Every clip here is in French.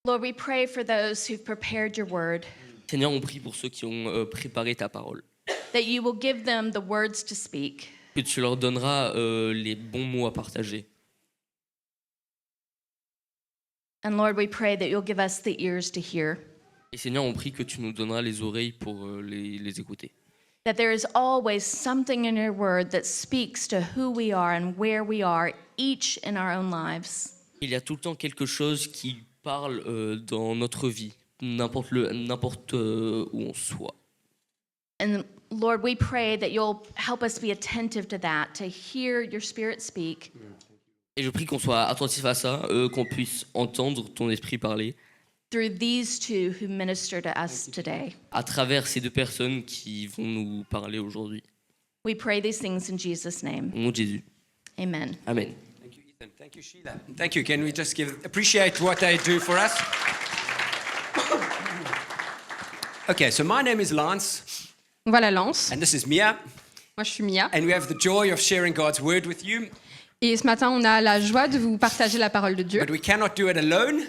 Lord, we pray for those who've prepared your word, Seigneur, on prie pour ceux qui ont préparé ta parole, that you will give them the words to speak. que tu leur donneras les bons mots à partager. And Lord, we pray that you'll give us the ears to hear, Et Seigneur, on prie que tu nous donneras les oreilles pour les écouter. that there is always something in your word that speaks to who we are and where we are, each in our own lives. Il y a tout le temps quelque chose qui parle dans notre vie, n'importe où on soit. And Lord, we pray that you'll help us be attentive to that, to hear your spirit speak, Et je prie qu'on soit attentif à ça, qu'on puisse entendre ton esprit parler through these two who minister to us today. à travers ces deux personnes qui vont nous parler aujourd'hui. We pray these things in Jesus' name. Au nom de Jésus. Amen. Amen. Thank you, Ethan. Thank you, Sheila. Thank you. Can we just appreciate what they do for us? Okay, so my name is Lance, Voilà Lance. and this is Mia, Moi, je suis Mia. and we have the joy of sharing God's word with you, Et ce matin, on a la joie de vous partager la parole de Dieu. but we cannot do it alone.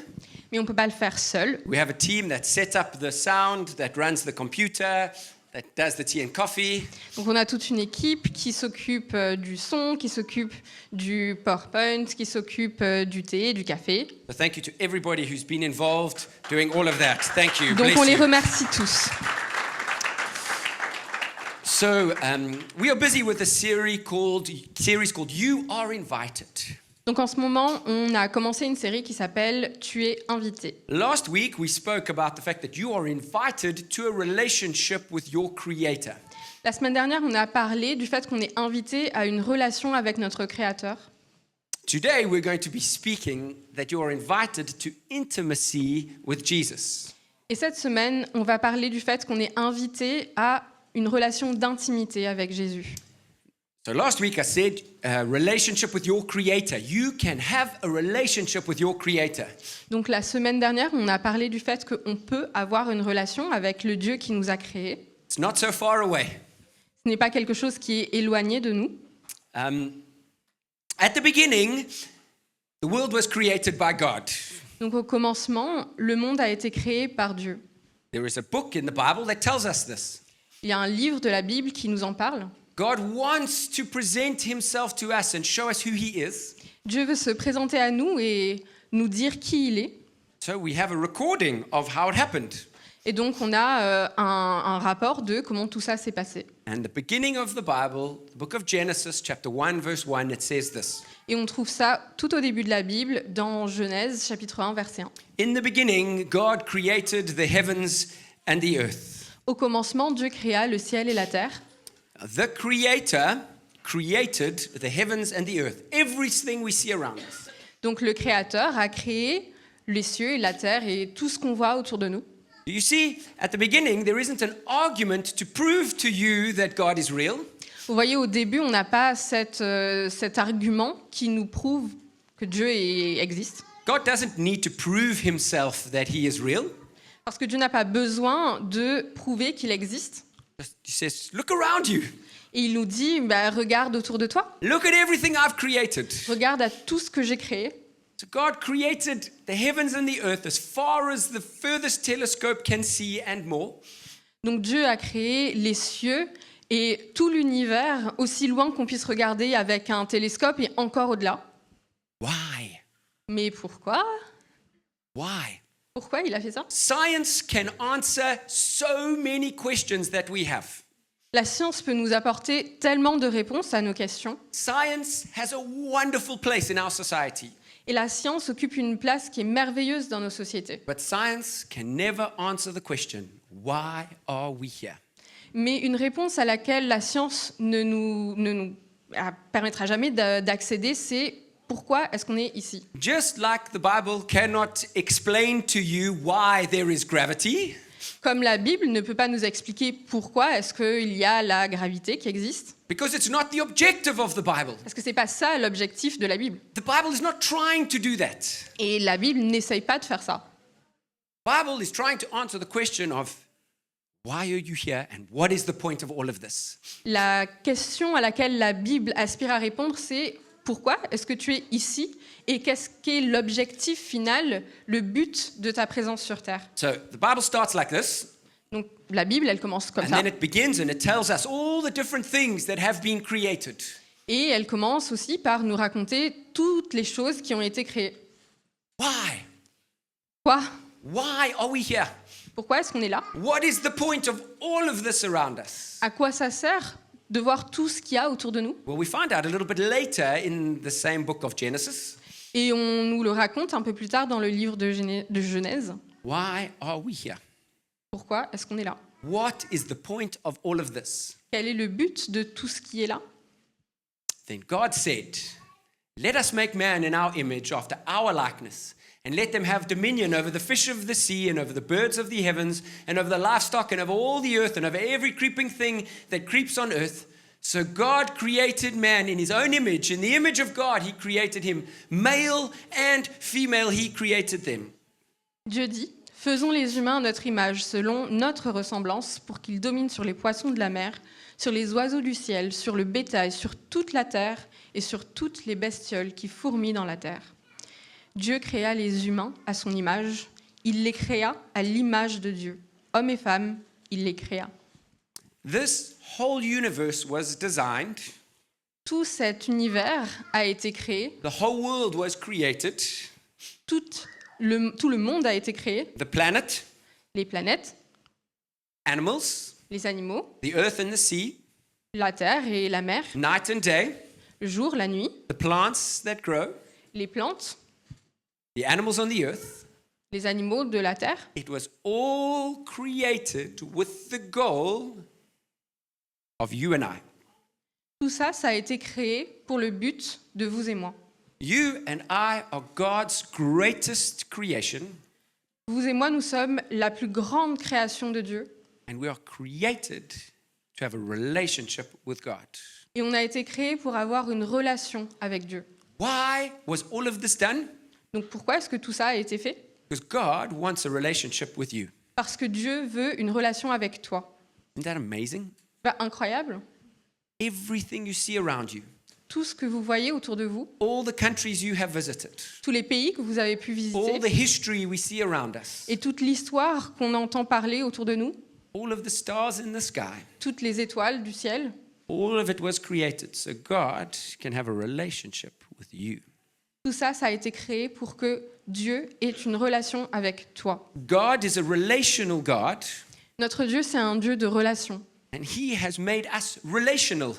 Mais on ne peut pas le faire seul. We have a team that set up the sound, that runs the computer, that does the tea and coffee. Donc, on a toute une équipe qui s'occupe du son, qui s'occupe du PowerPoint, qui s'occupe du thé, du café. So thank you to everybody who's been involved doing all of that. Thank you. Donc, Bless on les you. remercie tous. So we are busy with a series called You Are Invited. Donc, en ce moment, on a commencé une série qui s'appelle « Tu es invité ». Last week, we spoke about the fact that you are invited to a relationship with your Creator. La semaine dernière, on a parlé du fait qu'on est invité à une relation avec notre Créateur. Today, we're going to be speaking that you are invited to intimacy with Jesus. Et cette semaine, on va parler du fait qu'on est invité à une relation d'intimité avec Jésus. So last week, I said relationship with your Creator. You can have a relationship with your Creator. Donc la semaine dernière, on a parlé du fait qu'on peut avoir une relation avec le Dieu qui nous a créés. It's not so far away. Ce n'est pas quelque chose qui est éloigné de nous. At the beginning, the world was created by God. Donc au commencement, le monde a été créé par Dieu. There is a book in the Bible that tells us this. Il y a un livre de la Bible qui nous en parle. God wants to present himself to us and show us who he is. Dieu veut se présenter à nous et nous dire qui il est. So we have a recording of how it happened. Et donc on a un rapport de comment tout ça s'est passé. And the beginning of the Bible, the book of Genesis, chapter 1, verse 1, it says this. Et on trouve ça tout au début de la Bible, dans Genèse, chapitre 1, verset 1. In the beginning, God created the heavens and the earth. Au commencement, Dieu créa le ciel et la terre. The Creator created the heavens and the earth, everything we see around us. Donc le Créateur a créé les cieux et la terre et tout ce qu'on voit autour de nous. Do you see, at the beginning, there isn't an argument to prove to you that God is real. Vous voyez, au début, on n'a pas cet argument qui nous prouve que Dieu existe. God doesn't need to prove himself that he is real. Parce que Dieu n'a pas besoin de prouver qu'il existe. He says, look around you. Et il nous dit, regarde autour de toi, Look at everything I've created. regarde à tout ce que j'ai créé. So God created the heavens and the earth as far as the furthest telescope can see and more. Donc Dieu a créé les cieux et tout l'univers aussi loin qu'on puisse regarder avec un télescope et encore au-delà. Why? Mais pourquoi? Why? Pourquoi il a fait ça? Science can answer so many questions that we have. La science peut nous apporter tellement de réponses à nos questions. Science has a wonderful place in our society, Et la science occupe une place qui est merveilleuse dans nos sociétés. but science can never answer the question, why are we here? Mais une réponse à laquelle la science ne nous permettra jamais d'accéder, c'est pourquoi est-ce qu'on est ici? Just like the Bible cannot explain to you why there is gravity, Comme la Bible ne peut pas nous expliquer pourquoi est-ce qu'il y a la gravité qui existe, because it's not the objective of the Bible. parce que c'est pas ça l'objectif de la Bible. The Bible is not trying to do that. Et la Bible n'essaye pas de faire ça. The Bible is trying to answer the question of why are you here and what is the point of all of this? La question à laquelle la Bible aspire à répondre, c'est pourquoi est-ce que tu es ici et qu'est-ce qu'est l'objectif final, le but de ta présence sur terre. So the Bible starts like this, Donc la Bible, elle commence comme and ça. then it begins and it tells us all the different things that have been created. Et elle commence aussi par nous raconter toutes les choses qui ont été créées. Why? Quoi? Why are we here? Pourquoi est-ce qu'on est là? What is the point of all of this around us? À quoi ça sert de voir tout ce qu'il y a autour de nous? Well, we find out a little bit later in the same book of Genesis. Et on nous le raconte un peu plus tard dans le livre de Genèse. Why are we here? Pourquoi est-ce qu'on est là? What is the point of all of this? Quel est le but de tout ce qui est là? Then God said, "Let us make man in our image, after our likeness, and let them have dominion over the fish of the sea, and over the birds of the heavens, and over the livestock, and over all the earth, and over every creeping thing that creeps on earth." So God created man in his own image. In the image of God, he created him. Male and female, he created them. Dieu dit, faisons les humains à notre image, selon notre ressemblance, pour qu'ils dominent sur les poissons de la mer, sur les oiseaux du ciel, sur le bétail, sur toute la terre et sur toutes les bestioles qui fourmillent dans la terre. Dieu créa les humains à son image. Il les créa à l'image de Dieu. Hommes et femmes, il les créa. This whole universe was designed. Tout cet univers a été créé. The whole world was created. Tout le monde a été créé. The planet, Les planètes, animals, les animaux, the earth and the sea, la terre et la mer, night and day, le jour, la nuit, the plants that grow, les plantes, the animals on the earth. les animaux de la terre. It was all created with the goal of you and I. Tout ça, ça a été créé pour le but de vous et moi. You and I are God's greatest creation, Vous et moi, nous sommes la plus grande création de Dieu and we are created to have a relationship with God. et on a été créé pour avoir une relation avec Dieu. Why was all of this done? Donc pourquoi est-ce que tout ça a été fait? Because God wants a relationship with you. Parce que Dieu veut une relation avec toi. Isn't that amazing? Incroyable. Everything you see around you, Tout ce que vous voyez autour de vous, all the countries you have visited, tous les pays que vous avez pu all visiter the history we see around us, et toute l'histoire qu'on entend parler autour de nous, all of the stars in the sky, toutes les étoiles du ciel, all of it was created so God can have a relationship with you. tout ça, ça a été créé pour que Dieu ait une relation avec toi. God is a relational God, Notre Dieu, c'est un Dieu de relation. and He has made us relational.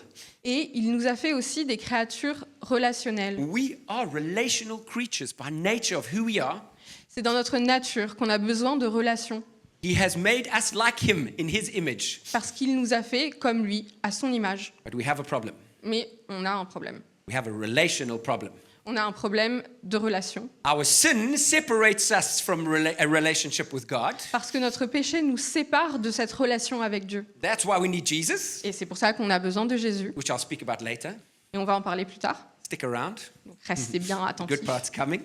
Et il nous a fait aussi des créatures relationnelles. We are relational creatures by nature of who we are. C'est dans notre nature qu'on a besoin de relations, He has made us like Him in His image. parce qu'il nous a fait comme lui, à son image. But we have a problem. Mais on a un problème. We have a relational problem. On a un problème de relation, Our sin separates us from a relationship with God. parce que notre péché nous sépare de cette relation avec Dieu. That's why we need Jesus, Et c'est pour ça qu'on a besoin de Jésus. which I'll speak about later. Et on va en parler plus tard. Stick around. Donc restez bien attentifs, Good part's coming.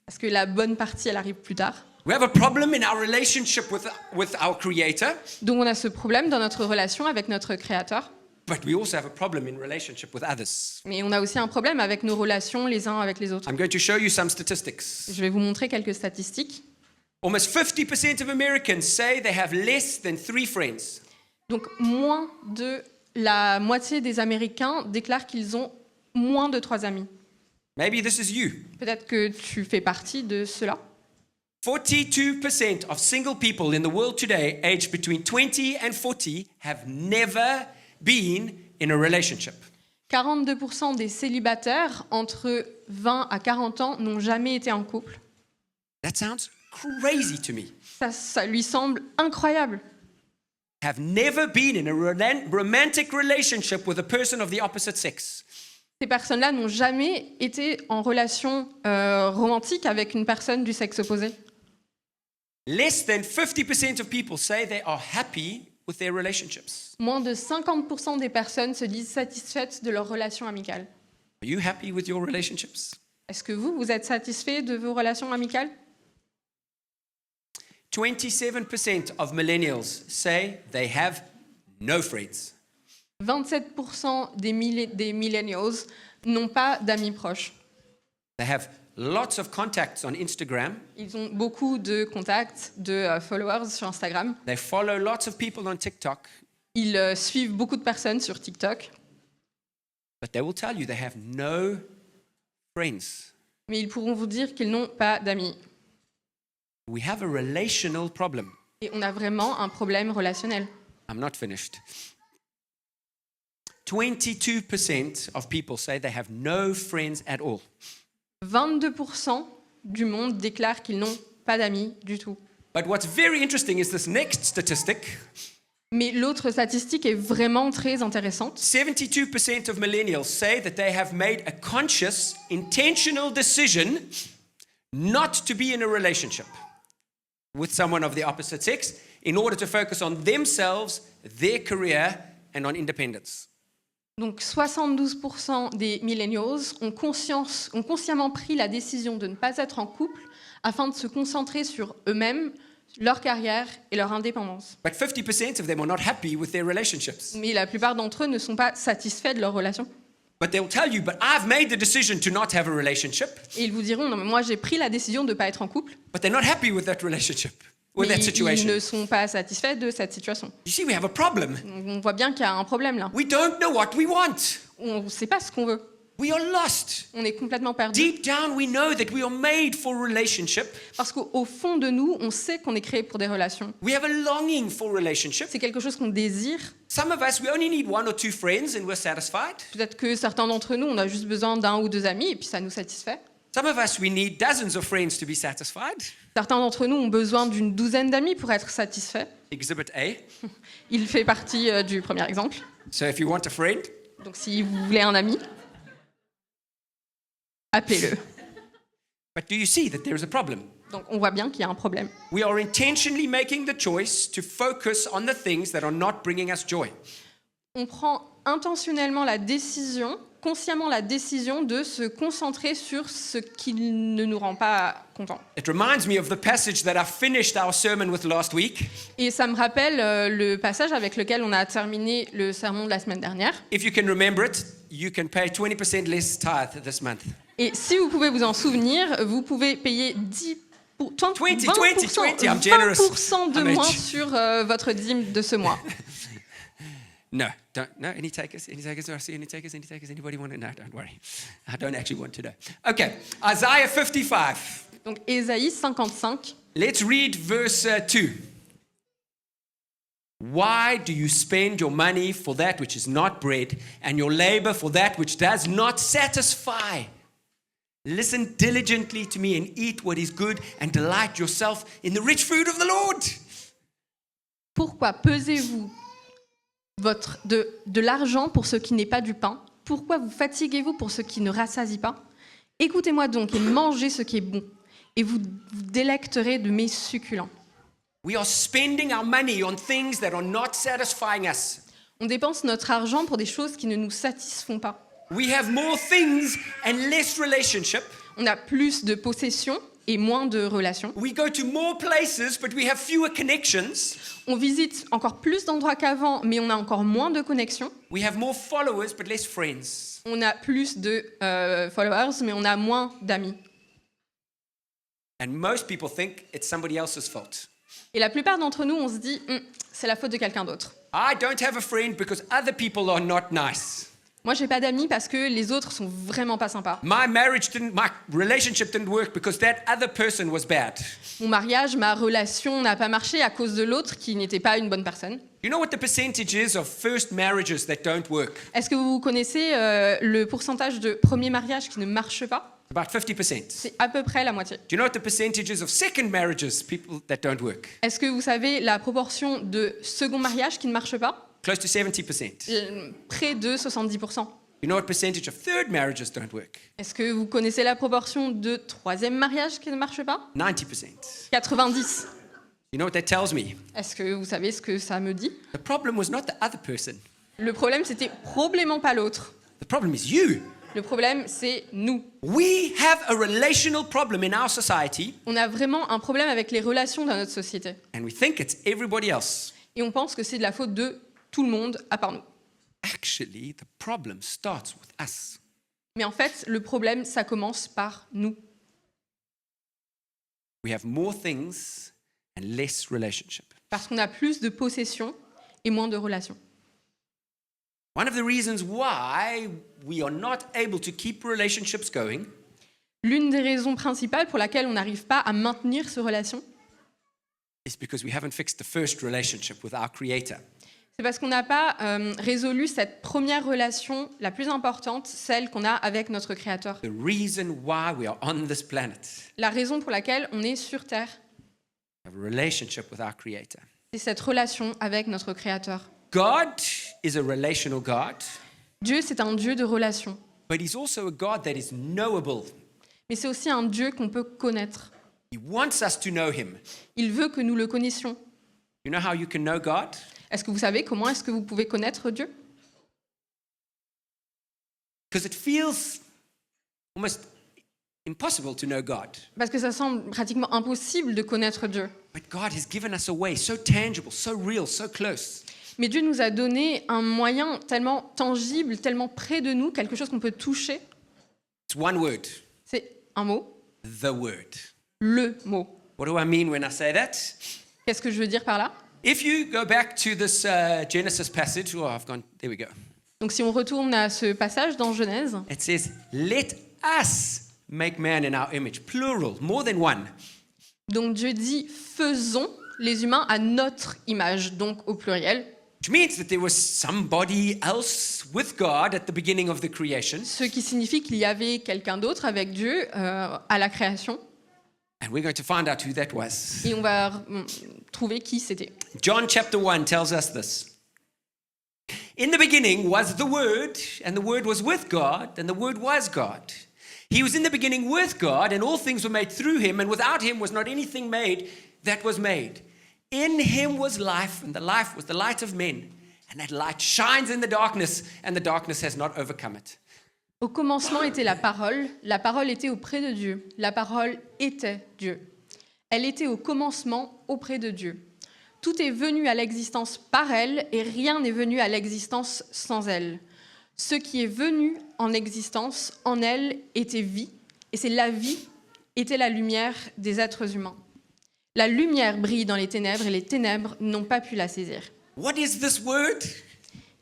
parce que la bonne partie, elle arrive plus tard. We have a problem in our relationship with our Creator, Donc on a ce problème dans notre relation avec notre Créateur, but we also have a problem in relationship with others. mais on a aussi un problème avec nos relations les uns avec les autres. I'm going to show you some statistics. Je vais vous montrer quelques statistiques. Almost 50% of Americans say they have less than 3 friends. Donc moins de la moitié des Américains déclarent qu'ils ont moins de 3 amis. Maybe this is you. Peut-être que tu fais partie de cela. 42% of single people in the world today, aged between 20 and 40, have never been in a relationship. 42% des célibataires entre 20 à 40 ans n'ont jamais été en couple. That sounds crazy to me. Ça lui semble incroyable. Have never been in a romantic relationship with a person of the opposite sex. Ces personnes-là n'ont jamais été en relation romantique avec une personne du sexe opposé. Less than 50% of people say they are happy with their relationships. Moins de 50% des personnes se disent satisfaites de leur relation amicale. Are you happy with your relationships? Est-ce que vous êtes satisfait de vos relations amicales? 27% of millennials say they have no friends. 27% des millennials n'ont pas d'amis proches. They have lots of contacts on Instagram. Ils ont beaucoup de contacts, de followers sur Instagram. They follow lots of people on TikTok. Ils suivent beaucoup de personnes sur TikTok. But they will tell you they have no friends. Mais ils pourront vous dire qu'ils n'ont pas d'amis. We have a relational problem. Et on a vraiment un problème relationnel. I'm not finished. 22% of people say they have no friends at all. 22% du monde déclarent qu'ils n'ont pas d'amis du tout. But what's very interesting is this next statistic. Mais l'autre statistique est vraiment très intéressante. 72% of millennials say that they have made a conscious, intentional decision not to be in a relationship with someone of the opposite sex in order to focus on themselves, their career, and on independence. Donc 72% des millennials ont consciemment pris la décision de ne pas être en couple afin de se concentrer sur eux-mêmes, leur carrière et leur indépendance. But 50% of them are not happy with their relationships. Mais la plupart d'entre eux ne sont pas satisfaits de leur relation. But they'll tell you, but I've made the decision to not have a relationship, Et ils vous diront, non mais moi j'ai pris la décision de ne pas être en couple, but they're not happy with that relationship, with mais that ils situation. ne sont pas satisfaits de cette situation. You see, we have a problem. Donc, on voit bien qu'il y a un problème là. We don't know what we want. On ne sait pas ce qu'on veut. We are lost. On est complètement perdu. Deep down, we know that we are made for relationship. Parce qu'au fond de nous, on sait qu'on est créé pour des relations. We have a longing for relationship. C'est quelque chose qu'on désire. Some of us, we only need one or two friends and we're satisfied. Peut-être que certains d'entre nous, on a juste besoin d'un ou deux amis et puis ça nous satisfait. Some of us, we need dozens of friends to be satisfied. Certains d'entre nous ont besoin d'une douzaine d'amis pour être satisfaits. Exhibit A. Il fait partie du premier exemple. So if you want a friend, Donc si vous voulez un ami, appelez-le. but do you see that there is a problem? Donc on voit bien qu'il y a un problème. We are intentionally making the choice to focus on the things that are not bringing us joy. On prend intentionnellement la décision, consciemment la décision de se concentrer sur ce qui ne nous rend pas contents. It reminds me of the passage that I finished our sermon with last week. Et ça me rappelle le passage avec lequel on a terminé le sermon de la semaine dernière. If you can remember it, you can pay 20% less tithe this month. Et si vous pouvez vous en souvenir, vous pouvez payer 20% 20, I'm generous. 20% de I'm moins rich. sur votre dîme de ce mois. No, don't. No, any takers? Any takers? Do I see any takers? Any takers? Anybody want to? No, don't worry. I don't actually want to know. Okay, Isaiah 55. Donc Ésaïe 55. Let's read verse 2. Why do you spend your money for that which is not bread, and your labor for that which does not satisfy? Listen diligently to me and eat what is good, and delight yourself in the rich food of the Lord. Pourquoi pesez-vous de l'argent pour ce qui n'est pas du pain? Pourquoi vous fatiguez-vous pour ce qui ne rassasie pas? Écoutez-moi donc et mangez ce qui est bon, et vous vous délecterez de mes succulents. We are spending our money on things that are not satisfying us. On dépense notre argent pour des choses qui ne nous satisfont pas. We have more things and less relationship. On a plus de possessions et moins de relations. We go to more places, but we have fewer connections. On visite encore plus d'endroits qu'avant, mais on a encore moins de connexions. We have more followers, but less friends. On a plus de followers, mais on a moins d'amis. And most people think it's somebody else's fault. Et la plupart d'entre nous, on se dit, c'est la faute de quelqu'un d'autre. I don't have a friend because other people are not nice. Moi, j'ai pas d'amis parce que les autres sont vraiment pas sympas. My relationship didn't work because that other person was bad. Mon mariage, ma relation n'a pas marché à cause de l'autre qui n'était pas une bonne personne. You know what the percentage is of first marriages that don't work? Est-ce que vous connaissez le pourcentage de premiers mariages qui ne marchent pas? About 50%. C'est à peu près la moitié. Do you know what the percentage is of second marriages, people that don't work? Est-ce que vous savez la proportion de second mariage qui ne marche pas? Close to 70%. Près de 70%. You know what percentage of third marriages don't work? Est-ce que vous connaissez la proportion de troisième mariage qui ne marche pas? 90%. 90. You know what that tells me? Est-ce que vous savez ce que ça me dit? The problem was not the other person. Le problème, c'était probablement pas l'autre. The problem is you. Le problème, c'est nous. We have a relational problem in our society, On a vraiment un problème avec les relations dans notre société. and we think it's everybody else. Et on pense que c'est de la faute de tout le monde, à part nous. Actually, the problem starts with us. Mais en fait, le problème, ça commence par nous. We have more things and less relationship. Parce qu'on a plus de possessions et moins de relations. One of the reasons why we are not able to keep relationships going L'une des raisons principales pour laquelle on n'arrive pas à maintenir ces relations, is because we haven't fixed the first relationship with our Creator. c'est parce qu'on n'a pas résolu cette première relation la plus importante, celle qu'on a avec notre Créateur. The reason why we are on this planet, La raison pour laquelle on est sur Terre, we have a relationship with our Creator. c'est cette relation avec notre Créateur. God is a relational God, Dieu, c'est un Dieu de relation, but He's also a God that is knowable. mais c'est aussi un Dieu qu'on peut connaître. He wants us to know Him. Il veut que nous le connaissions. You know how you can know God? Est-ce que vous savez comment est-ce que vous pouvez connaître Dieu? Because it feels almost impossible to know God. Parce que ça semble pratiquement impossible de connaître Dieu. But God has given us a way so tangible, so real, so close. Mais Dieu nous a donné un moyen tellement tangible, tellement près de nous, quelque chose qu'on peut toucher. It's one word, C'est un mot, the word. le mot. What do I mean when I say that? Qu'est-ce que je veux dire par là? If you go back to this Genesis passage, oh, I've gone, there we go. Donc si on retourne à ce passage dans Genèse, It says, let us make man in our image, plural, more than one. donc Dieu dit faisons les humains à notre image, donc au pluriel, Which means that there was somebody else with God at the beginning of the creation. ce qui signifie qu'il y avait quelqu'un d'autre avec Dieu à la création, And we're going to find out who that was. et on va trouver qui c'était. John chapter 1 tells us this. In the beginning was the Word, and the Word was with God, and the Word was God. He was in the beginning with God, and all things were made through him, and without him was not anything made that was made. In him was life, and the life was the light of men. And that light shines in the darkness, and the darkness has not overcome it. Au commencement était la parole était auprès de Dieu, la parole était Dieu. Elle était au commencement auprès de Dieu. Tout est venu à l'existence par elle et rien n'est venu à l'existence sans elle. Ce qui est venu en existence en elle était vie, et c'est la vie était la lumière des êtres humains. La lumière brille dans les ténèbres et les ténèbres n'ont pas pu la saisir. What is this word?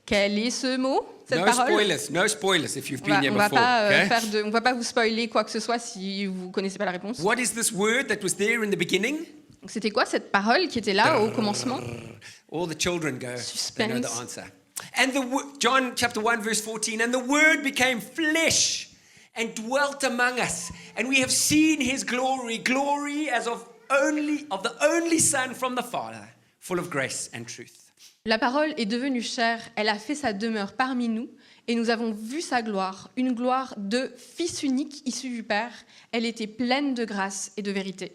Quel est ce mot, cette No parole? no spoilers if you've On va, been here on va before. pas Okay? on va pas vous spoiler quoi que ce soit si vous connaissez pas la réponse. What is this word that was there in the beginning? Donc, c'était quoi cette parole qui était là au commencement? All the children go, they know the Suspense. answer. And John chapter 1 verse 14, and the word became flesh and dwelt among us, and we have seen his glory, glory as of the only Son from the Father, full of grace and truth. La parole est devenue chair, elle a fait sa demeure parmi nous, et nous avons vu sa gloire, une gloire de Fils unique issu du Père. Elle était pleine de grâce et de vérité.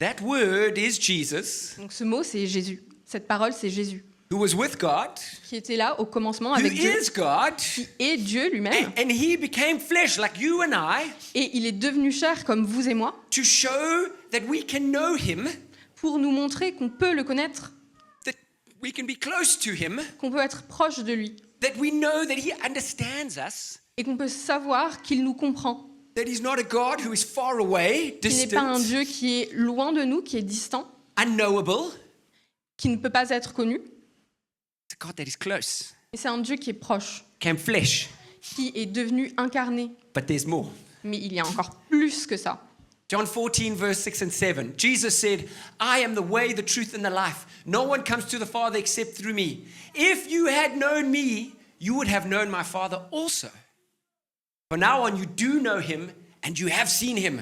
That word is Jesus, Donc ce mot, c'est Jésus. Cette parole, c'est Jésus, who was with God, qui était là au commencement who avec Dieu, is God, qui est Dieu lui-même. and he became flesh like you and I Et il est devenu chair comme vous et moi, to show that we can know him, pour nous montrer qu'on peut le connaître, that we can be close to him, qu'on peut être proche de lui, that we know that he understands us, et qu'on peut savoir qu'il nous comprend. that he's not a God who is far away, Il n'est pas un distant, Dieu qui est loin de nous, qui est distant, unknowable. qui ne peut pas être connu, It's a God that is close, mais c'est un Dieu qui est proche, came flesh, qui est devenu incarné. but there's more. Mais il y a encore plus que ça. John 14, verse 6 and 7. Jesus said, I am the way, the truth, and the life. No one comes to the Father except through me. If you had known me, you would have known my Father also. From now on, you do know him, and you have seen him.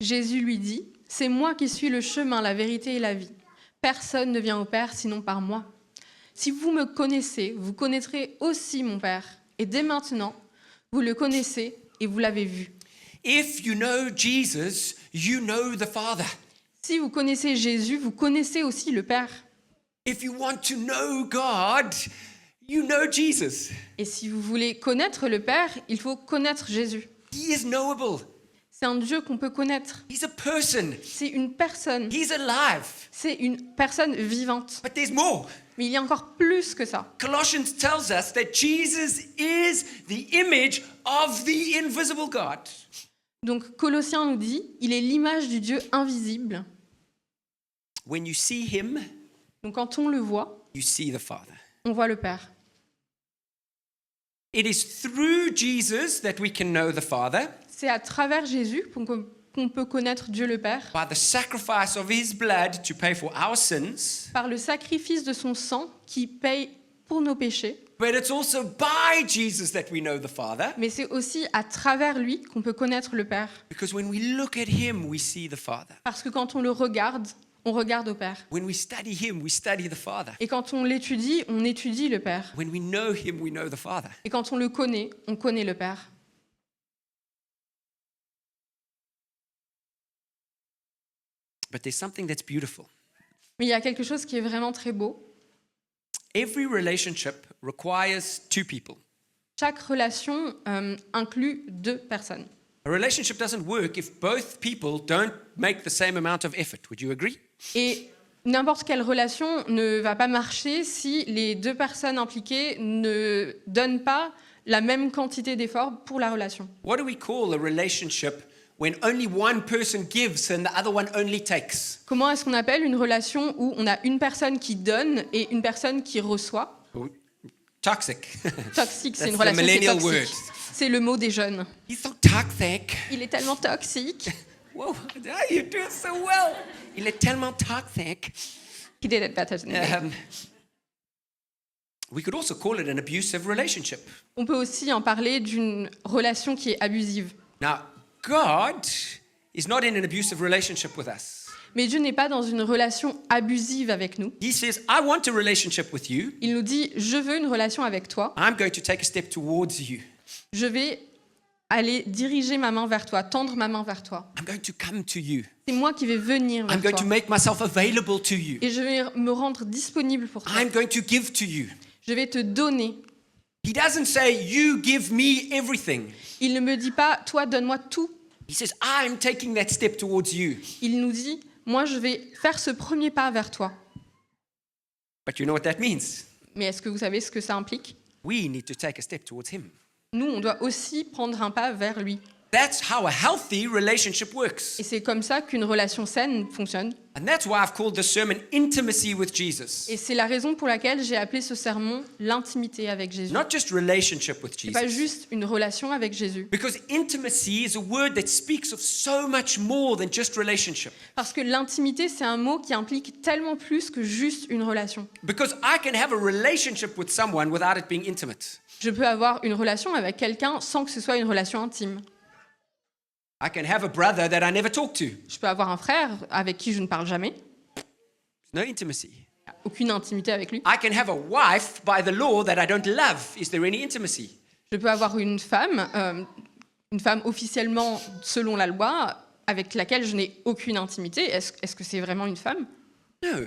Jésus lui dit, « C'est moi qui suis le chemin, la vérité et la vie. Personne ne vient au Père sinon par moi. Si vous me connaissez, vous connaîtrez aussi mon Père. Et dès maintenant, vous le connaissez et vous l'avez vu. » If you know Jesus, you know the Father. Si vous connaissez Jésus, vous connaissez aussi le Père. If you want to know God, you know Jesus. Et si vous voulez connaître le Père, il faut connaître Jésus. He is knowable. C'est un Dieu qu'on peut connaître. He's a person. C'est une personne. He's alive. C'est une personne vivante. But there's more. Mais il y a encore plus que ça. Colossians tells us that Jesus is the image of the invisible God. Donc Colossiens nous dit, il est l'image du Dieu invisible. When you see him, Donc quand on le voit, you see the Father. on voit le Père. It is through Jesus that we can know the Father, C'est à travers Jésus qu'on peut connaître Dieu le Père, by the sacrifice of his blood to pay for our sins. par le sacrifice de son sang qui paye pour nos péchés. But it's also by Jesus that we know the Father, Mais c'est aussi à travers lui qu'on peut connaître le Père. because when we look at him, we see the Father. Parce que quand on le regarde, on regarde au Père. When we study him, we study the Father. Et quand on l'étudie, on étudie le Père. When we know him, we know the Father. Et quand on le connaît, on connaît le Père. But there's something that's beautiful. Mais il y a quelque chose qui est vraiment très beau. Every relationship requires two people. Chaque relation inclut deux personnes. A relationship doesn't work if both people don't make the same amount of effort. Would you agree? Et n'importe quelle relation ne va pas marcher si les deux personnes impliquées ne donnent pas la même quantité d'efforts pour la relation. What do we call a relationship when only one person gives and the other one only takes? Comment est-ce qu'on appelle une relation où on a une personne qui donne et une personne qui reçoit? Toxic. Toxique, c'est That's une the relation qui est millennial toxique. word. C'est le mot des jeunes. He's so toxic. Il est tellement toxique. Whoa, you do so well. Il est tellement toxic. He did it better than me. We could also call it an abusive relationship. On peut aussi en parler d'une relation qui est abusive. Now, God is not in an abusive relationship with us. Mais Dieu n'est pas dans une relation abusive avec nous. He says, I want a relationship with you. Il nous dit, je veux une relation avec toi. I'm going to take a step towards you. Je vais aller diriger ma main vers toi, tendre ma main vers toi. I'm going to come to you. C'est moi qui vais venir I'm vers going to toi. make myself available to you. Et je vais me rendre disponible pour toi. I'm going to give to you. Je vais te donner. He doesn't say, you give me everything. Il ne me dit pas, toi, donne-moi tout. He says, I'm taking that step towards you. Il nous dit, moi, je vais faire ce premier pas vers toi. But you know what that means? Mais est-ce que vous savez ce que ça implique? We need to take a step towards him. Nous, on doit aussi prendre un pas vers lui. That's how a healthy relationship works. Et c'est comme ça qu'une relation saine fonctionne. And that's why I've called the sermon Intimacy with Jesus. Et c'est la raison pour laquelle j'ai appelé ce sermon l'intimité avec Jésus. Not just relationship with C'est pas Jesus. juste une relation avec Jésus. Because intimacy is a word that speaks of so much more than just relationship. Parce que l'intimité, c'est un mot qui implique tellement plus que juste une relation. Because I can have a relationship with someone without it being intimate. Je peux avoir une relation avec quelqu'un sans que ce soit une relation intime. I can have a brother that I never talk to. Je peux avoir un frère avec qui je ne parle jamais. No intimacy. Aucune intimité avec lui. I can have a wife by the law that I don't love. Is there any intimacy? Je peux avoir une femme officiellement selon la loi, avec laquelle je n'ai aucune intimité. Est-ce que c'est vraiment une femme? No.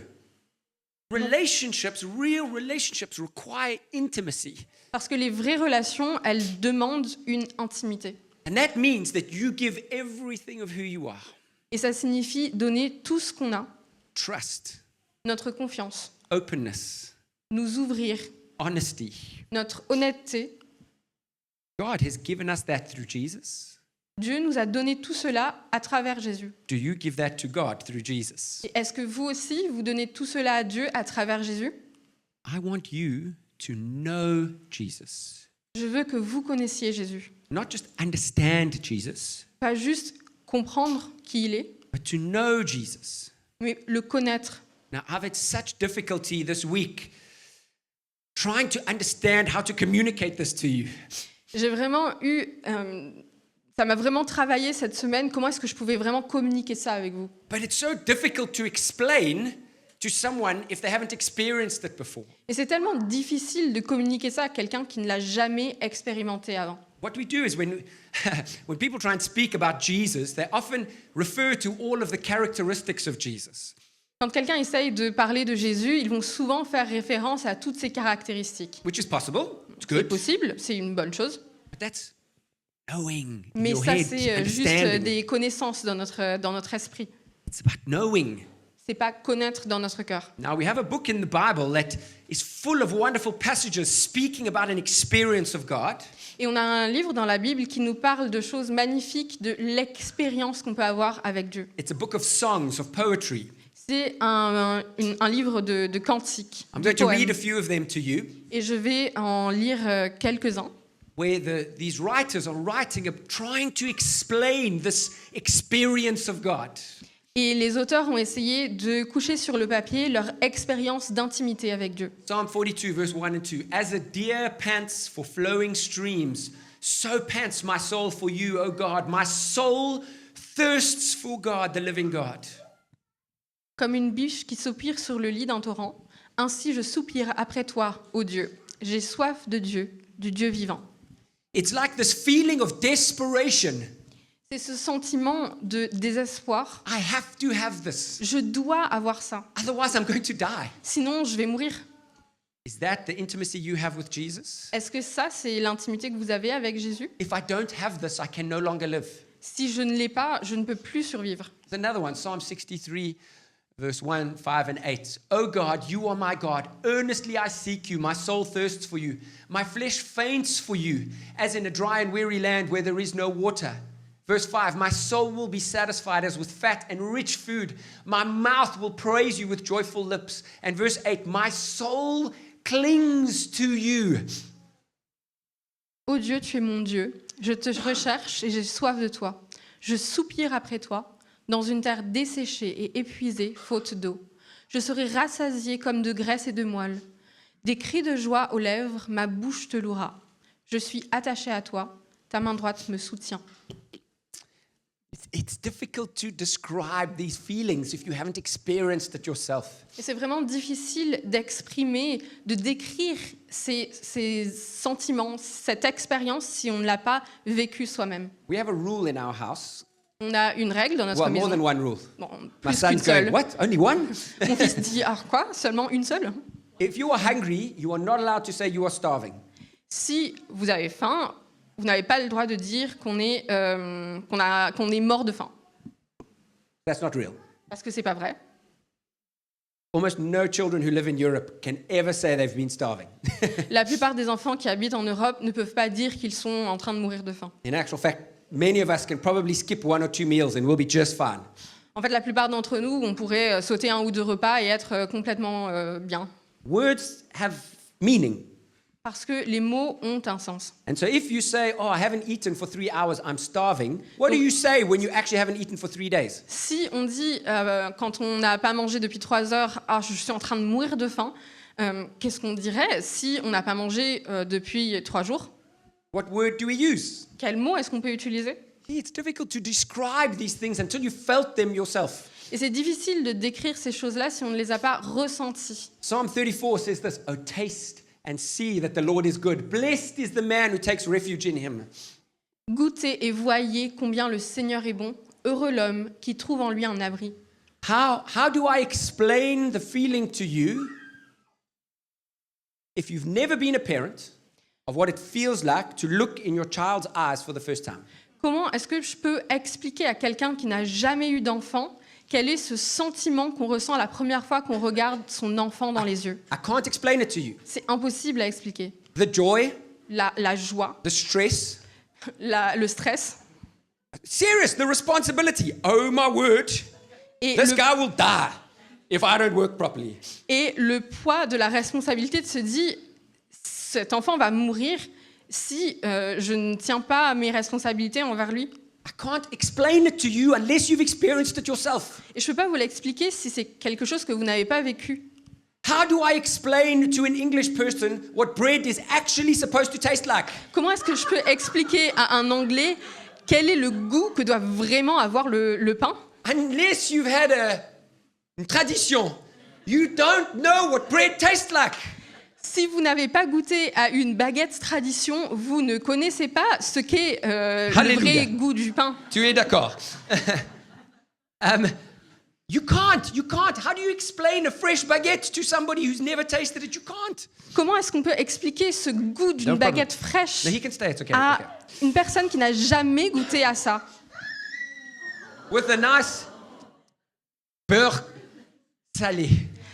Relationships, real relationships require intimacy. Parce que les vraies relations, elles demandent une intimité. And that means that you give everything of who you are. Et ça signifie donner tout ce qu'on a, Trust, notre confiance, openness, nous ouvrir, honesty. notre honnêteté. God has given us that through Jesus. Dieu nous a donné tout cela à travers Jésus. Do you give that to God through Jesus? Et est-ce que vous aussi, vous donnez tout cela à Dieu à travers Jésus? I want you to know Jesus. Je veux que vous connaissiez Jésus. Not just understand Jesus, Pas juste comprendre qui il est, but to know Jesus. mais le connaître. Now, I've had such difficulty this week trying to understand how to communicate this to you. J'ai vraiment eu... ça m'a vraiment travaillé cette semaine. Comment est-ce que je pouvais vraiment communiquer ça avec vous? But it's so difficult to explain to someone if they haven't experienced it before. Et c'est tellement difficile de communiquer ça à quelqu'un qui ne l'a jamais expérimenté avant. What we do is when people try and speak about Jesus, they often refer to all of the characteristics of Jesus. Quand quelqu'un essaye de parler de Jésus, ils vont souvent faire référence à toutes ses caractéristiques. Which is possible. It's C'est good. possible, c'est une bonne chose. But that's Knowing in Mais your ça, head, c'est juste understanding. des connaissances dans notre esprit. It's about knowing. C'est pas connaître dans notre cœur. Now, we have a book in the Bible that is full of wonderful passages speaking about an experience of God. Et on a un livre dans la Bible qui nous parle de choses magnifiques, de l'expérience qu'on peut avoir avec Dieu. It's a book of songs, of poetry. C'est un livre de cantiques, I'm de going to read poèmes. a few of them to you, Et je vais en lire quelques-uns. where these writers are writing, trying to explain this experience of God. Et les auteurs ont essayé de coucher sur le papier leur expérience d'intimité avec Dieu. Psalm 42, verse 1 and 2. As a deer pants for flowing streams, so pants my soul for you, O God. My soul thirsts for God, the living God. Comme une biche qui soupire sur le lit d'un torrent, ainsi je soupire après toi, ô Dieu. J'ai soif de Dieu, du Dieu vivant. It's like this feeling of desperation. C'est ce sentiment de désespoir. I have to have this. Je dois avoir ça, Otherwise, I'm going to die. sinon je vais mourir. Is that the intimacy you have with Jesus? Est-ce que ça, c'est l'intimité que vous avez avec Jésus? If I don't have this, I can no longer live. Si je ne l'ai pas, je ne peux plus survivre. There's another one, Psalm 63, verse 1, 5, and 8. O God, you are my God. Earnestly I seek you. My soul thirsts for you. My flesh faints for you, as in a dry and weary land where there is no water. Verse 5, my soul will be satisfied as with fat and rich food. My mouth will praise you with joyful lips. And verse 8, my soul clings to you. Ô Dieu, tu es mon Dieu. Je te recherche et j'ai soif de toi. Je soupire après toi, dans une terre desséchée et épuisée, faute d'eau. Je serai rassasié comme de graisse et de moelle. Des cris de joie aux lèvres, ma bouche te louera. Je suis attaché à toi, ta main droite me soutient. It's difficult to describe these feelings if you haven't experienced it yourself. Et c'est vraiment difficile d'exprimer, de décrire ces sentiments, cette expérience si on ne l'a pas vécu soi-même. We have a rule in our house. On a une règle dans notre Well, more maison. than one rule. Bon, My plus qu'une son's going, seule. what? Only one? Mon fils dit, ah quoi, seulement une seule? If you are hungry, you are not allowed to say you are starving. Si vous avez faim, vous n'avez pas le droit de dire qu'on est mort de faim, That's not real. parce que c'est pas vrai. Almost no children who live in Europe can ever say they've been starving. La plupart des enfants qui habitent en Europe ne peuvent pas dire qu'ils sont en train de mourir de faim. In actual fact, many of us can probably skip 1 or 2 meals and we'll be just fine. En fait, la plupart d'entre nous, on pourrait sauter 1 ou 2 repas et être complètement bien. Words have meaning. Parce que les mots ont un sens. And so if you say, oh, I haven't eaten for 3 hours, I'm starving, what do you say when you actually haven't eaten for 3 days? Si on dit, quand on n'a pas mangé depuis 3 heures, ah, je suis en train de mourir de faim, qu'est-ce qu'on dirait si on n'a pas mangé depuis 3 jours? What word do we use? Quel mot est-ce qu'on peut utiliser? It's difficult to describe these things until you felt them yourself. Et c'est difficile de décrire ces choses-là si on ne les a pas ressenties. Psalm 34 says this, oh, taste and see that the Lord is good. Blessed is the man who takes refuge in him. Goûtez et voyez combien le Seigneur est bon. Heureux l'homme qui trouve en lui un abri. How do I explain the feeling to you if you've never been a parent of what it feels like to look in your child's eyes for the first time? Comment est-ce que je peux expliquer à quelqu'un qui n'a jamais eu d'enfant quel est ce sentiment qu'on ressent la première fois qu'on regarde son enfant dans les yeux? I can't explain it to you. C'est impossible à expliquer. The joy, La joie, the stress, le stress serious, the responsibility. Oh my word, et this guy will die if I don't work properly. le poids de la responsabilité de se dire cet enfant va mourir si je ne tiens pas à mes responsabilités envers lui. I can't explain it to you unless you've experienced it yourself. Et je ne peux pas vous l'expliquer si c'est quelque chose que vous n'avez pas vécu. How do I explain to an English person what bread is actually supposed to taste like? Comment est-ce que je peux expliquer à un Anglais quel est le goût que doit vraiment avoir le pain? Unless you've had une tradition, you don't know what bread tastes like. Si vous n'avez pas goûté à une baguette tradition, vous ne connaissez pas ce qu'est le Alléluia. vrai goût du pain. Tu es d'accord? You can't. How do you explain a fresh baguette to somebody who's never tasted it? You can't. Comment est-ce qu'on peut expliquer ce goût d'une No problem. baguette fraîche No, he can stay, it's okay. à Okay. une personne qui n'a jamais goûté à ça? With a nice beurre salé.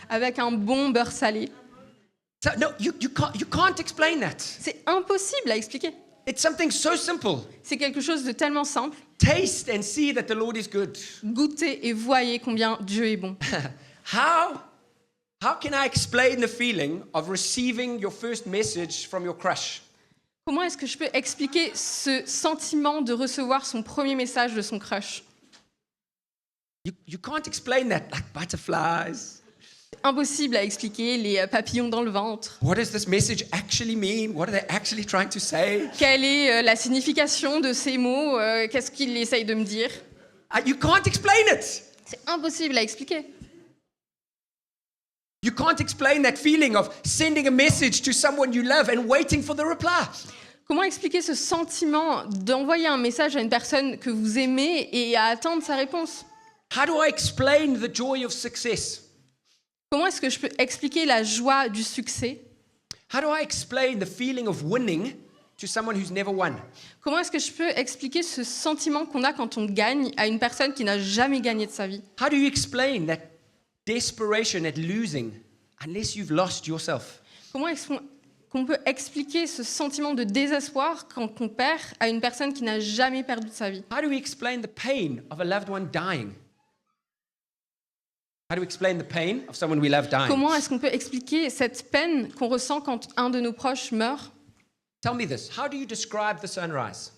Avec un bon beurre salé. So, no, you can't explain that. C'est impossible à expliquer. It's something so simple. C'est quelque chose de tellement simple. Taste and see that the Lord is good. Goûtez et voyez combien Dieu est bon. How can I explain the feeling of receiving your first message from your crush? Comment est-ce que je peux expliquer ce sentiment de recevoir son premier message de son crush? You can't explain that like butterflies. Impossible à expliquer, les papillons dans le ventre. What does this message actually mean? What are they actually trying to say? Quelle est la signification de ces mots? Qu'est-ce qu'il essaye de me dire? You can't explain it. C'est impossible à expliquer. You can't explain that feeling of sending a message to someone you love and waiting for the reply. Comment expliquer ce sentiment d'envoyer un message à une personne que vous aimez et à attendre sa réponse? How do I explain the joy of success? Comment est-ce que je peux expliquer la joie du succès? How do I explain the feeling of winning to someone who's never won? Comment est-ce que je peux expliquer ce sentiment qu'on a quand on gagne à une personne qui n'a jamais gagné de sa vie? How do you explain that desperation at losing unless you've lost yourself? Comment est-ce qu'on peut expliquer ce sentiment de désespoir quand on perd à une personne qui n'a jamais perdu de sa vie? How do we explain the pain of a loved one dying? How do we explain the pain of someone we love dying? Comment est-ce qu'on peut expliquer cette peine qu'on ressent quand un de nos proches meurt? Tell me this. How do you describe the sunrise?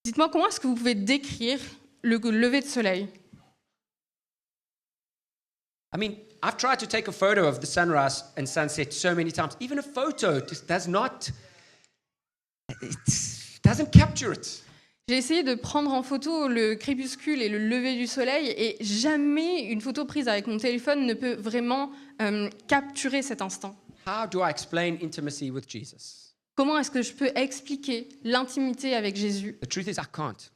Dites-moi, comment est-ce que vous pouvez décrire le lever de soleil? I mean, I've tried to take a photo of the sunrise and sunset so many times. Even a photo just doesn't capture it. J'ai essayé de prendre en photo le crépuscule et le lever du soleil et jamais une photo prise avec mon téléphone ne peut vraiment capturer cet instant. How do I explain intimacy with Jesus? Comment est-ce que je peux expliquer l'intimité avec Jésus? The truth is, I can't.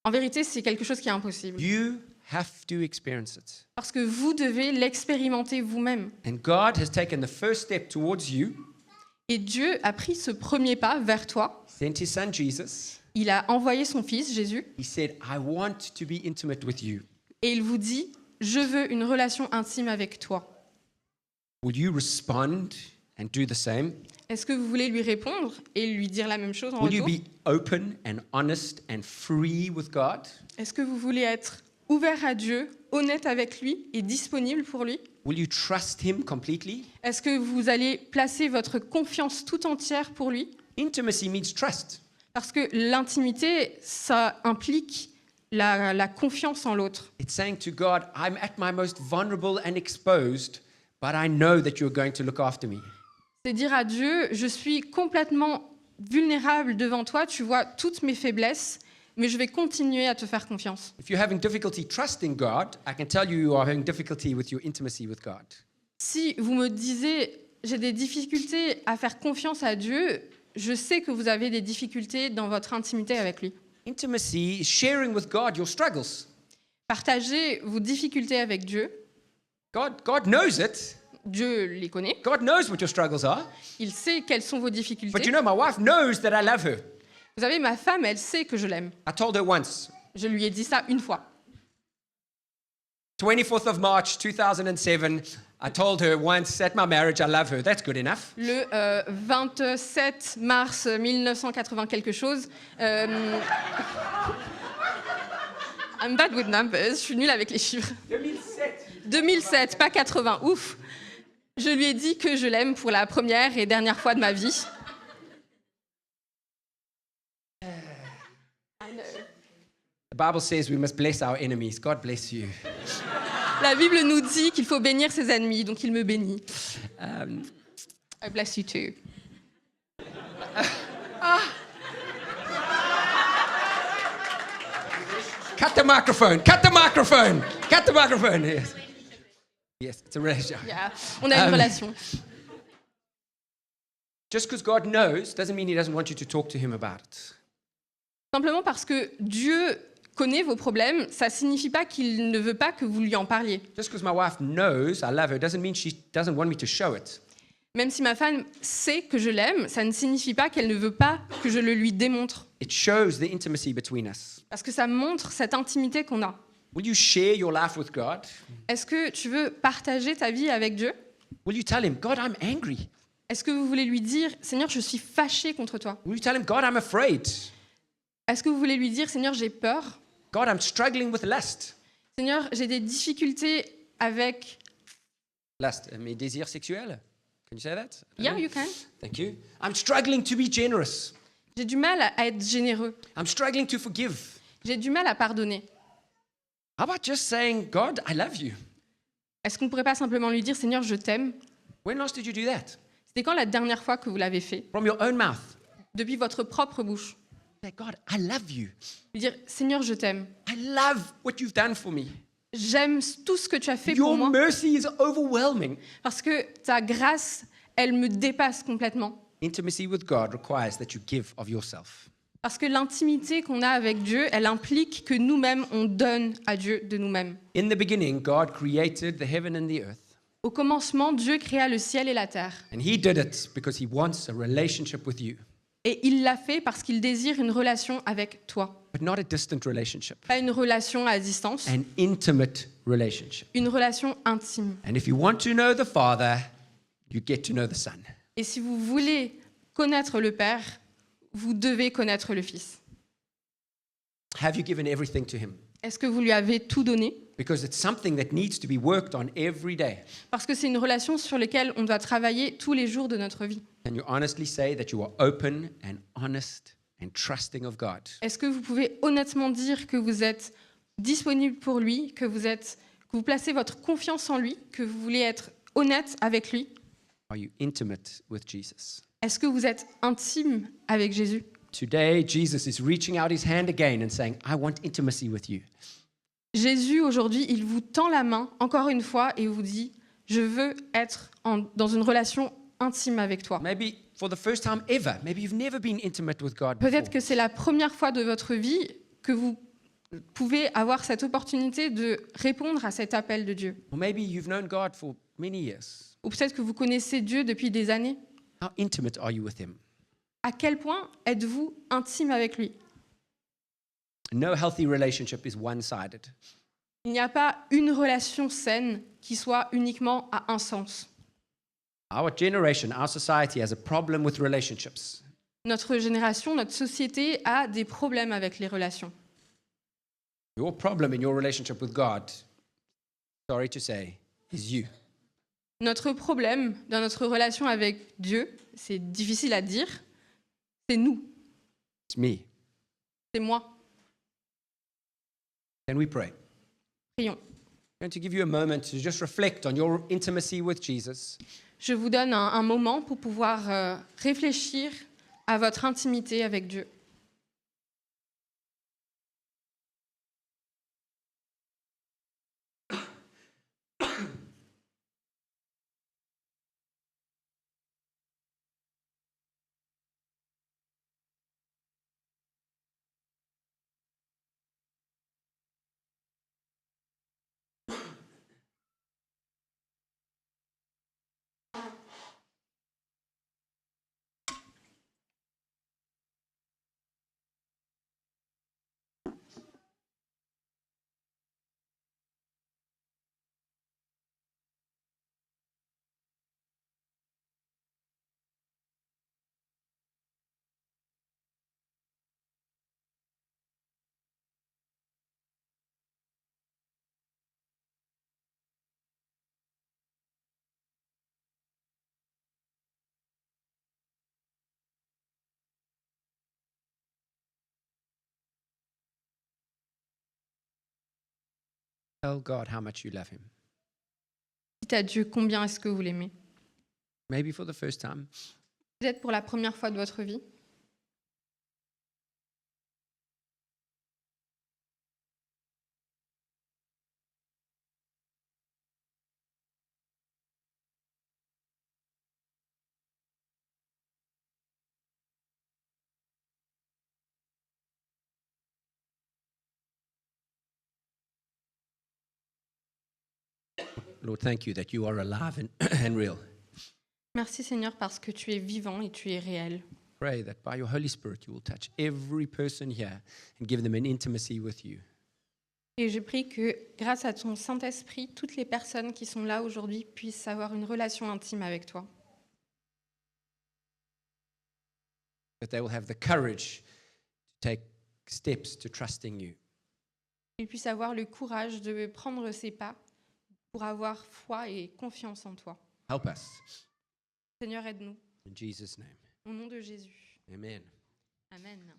En vérité, c'est quelque chose qui est impossible. You have to experience it. Parce que vous devez l'expérimenter vous-même. And God has taken the first step towards you, Et Dieu a pris ce premier pas vers toi. sent his son Jesus. Il a envoyé son fils, Jésus, He said, I want to be intimate with you. et il vous dit, je veux une relation intime avec toi. Will you respond and do the same? Est-ce que vous voulez lui répondre et lui dire la même chose en Will you retour? be open and honest and free with God? Est-ce que vous voulez être ouvert à Dieu, honnête avec lui et disponible pour lui? Will you trust him completely? Est-ce que vous allez placer votre confiance tout entière pour lui? Intimacy means trust. Parce que l'intimité, ça implique la confiance en l'autre. It's saying to God, I'm at my most vulnerable and exposed, but I know that you're going to look after me. C'est dire à Dieu, je suis complètement vulnérable devant toi, tu vois toutes mes faiblesses, mais je vais continuer à te faire confiance. If you're having difficulty trusting God, I can tell you are having difficulty with your intimacy with God. Si vous me disiez, j'ai des difficultés à faire confiance à Dieu, je sais que vous avez des difficultés dans votre intimité avec lui. Intimacy is sharing with God your struggles. Partagez vos difficultés avec Dieu. God knows it. Dieu les connaît. God knows what your struggles are. Il sait quelles sont vos But difficultés. you know, my wife knows that I love her. Vous savez, ma femme, elle sait que je l'aime. I told her once, Je lui ai dit ça une fois. 24th of March 2007, I told her once at my marriage, I love her. That's good enough. Le 27 mars 1980 quelque chose. I'm bad with numbers. Je suis nulle avec les chiffres. 2007, pas 80. Ouf. Je lui ai dit que je l'aime pour la première et dernière fois de ma vie. The Bible says we must bless our enemies. God bless you. La Bible nous dit qu'il faut bénir ses ennemis, donc il me bénit. I bless you too. Cut the microphone. Cut the microphone. Cut the microphone. Yes. Yes, it's a relationship. Yeah. On a une relation. Just because God knows doesn't mean he doesn't want you to talk to him about it. Simplement parce que Dieu connaît vos problèmes, ça signifie pas qu'il ne veut pas que vous lui en parliez. Just because my wife knows I love her doesn't mean she doesn't want me to show it. Même si ma femme sait que je l'aime, ça ne signifie pas qu'elle ne veut pas que je le lui démontre. It shows the intimacy between us. Parce que ça montre cette intimité qu'on a. Will you share your life with God? Est-ce que tu veux partager ta vie avec Dieu? Will you tell him, God, I'm angry? Est-ce que vous voulez lui dire, Seigneur, je suis fâché contre toi? Will you tell him, God, I'm afraid? Est-ce que vous voulez lui dire, Seigneur, j'ai peur? God, I'm struggling with lust. Seigneur, j'ai des difficultés avec... Lust, mes désirs sexuels. Can you say that? Yeah, you can. Thank you. I'm struggling to be generous. J'ai du mal à être généreux. I'm struggling to forgive. J'ai du mal à pardonner. How about just saying, God, I love you? Est-ce qu'on ne pourrait pas simplement lui dire, Seigneur, je t'aime? When last did you do that? C'était quand la dernière fois que vous l'avez fait? From your own mouth. Depuis votre propre bouche. Say, God, I love you. Lui dire, Seigneur, je t'aime. I love what you've done for me. J'aime tout ce que tu as fait pour Your moi. mercy is overwhelming. Parce que ta grâce, elle me dépasse complètement. Intimacy with God requires that you give of yourself. Parce que l'intimité qu'on a avec Dieu, elle implique que nous-mêmes, on donne à Dieu de nous-mêmes. In the beginning, God created the heaven and the earth. Au commencement, Dieu créa le ciel et la terre. And he did it because he wants a relationship with you, Et il l'a fait parce qu'il désire une relation avec toi. but not a distant relationship, Pas une relation à distance, an intimate relationship. une relation intime. And if you want to know the Father, you get to know the Son. Et si vous voulez connaître le Père, vous devez connaître le Fils. Have you given everything to him? Est-ce que vous lui avez tout donné? Because it's something that needs to be worked on every day. Parce que c'est une relation sur laquelle on doit travailler tous les jours de notre vie. Can you honestly say that you are open and honest and trusting of God? Est-ce que vous pouvez honnêtement dire que vous êtes disponible pour lui, que vous placez votre confiance en lui, que vous voulez être honnête avec lui? Are you intimate with Jesus? Est-ce que vous êtes intime avec Jésus? Today, Jesus is reaching out his hand again and saying, I want intimacy with you. Jésus, aujourd'hui, il vous tend la main, encore une fois, et vous dit, je veux être dans une relation intime avec toi. Maybe for the first time ever, maybe you've never been intimate with God before. Peut-être que c'est la première fois de votre vie que vous pouvez avoir cette opportunité de répondre à cet appel de Dieu. Or maybe you've known God for many years. Ou peut-être que vous connaissez Dieu depuis des années. How intimate are you with him? À quel point êtes-vous intime avec lui? No healthy relationship is one-sided. Il n'y a pas une relation saine qui soit uniquement à un sens. Our generation, our society has a problem with relationships. Notre génération, notre société a des problèmes avec les relations. Your problem in your relationship with God, sorry to say, is you. Notre problème dans notre relation avec Dieu, c'est difficile à dire, c'est nous, It's me. c'est moi. Can we pray? Prions. I'm going to give you a moment to just reflect on your intimacy with Jesus. Je vous donne un moment pour pouvoir réfléchir à votre intimité avec Dieu. Tell God how much you love him. Dites à Dieu combien est-ce que vous l'aimez. Maybe for the first time. Peut-être pour la première fois de votre vie. Lord, thank you that you are alive and real. Merci Seigneur parce que tu es vivant et tu es réel. Pray that by your Holy Spirit you will touch every person here and give them an intimacy with you. Et je prie que grâce à ton Saint-Esprit, toutes les personnes qui sont là aujourd'hui puissent avoir une relation intime avec toi. That they will have the courage to take steps to trusting you. Qu'ils puissent avoir le courage de prendre ces pas pour avoir foi et confiance en toi. Help us. Seigneur, aide-nous. In Jesus' name. Au nom de Jésus. Amen. Amen.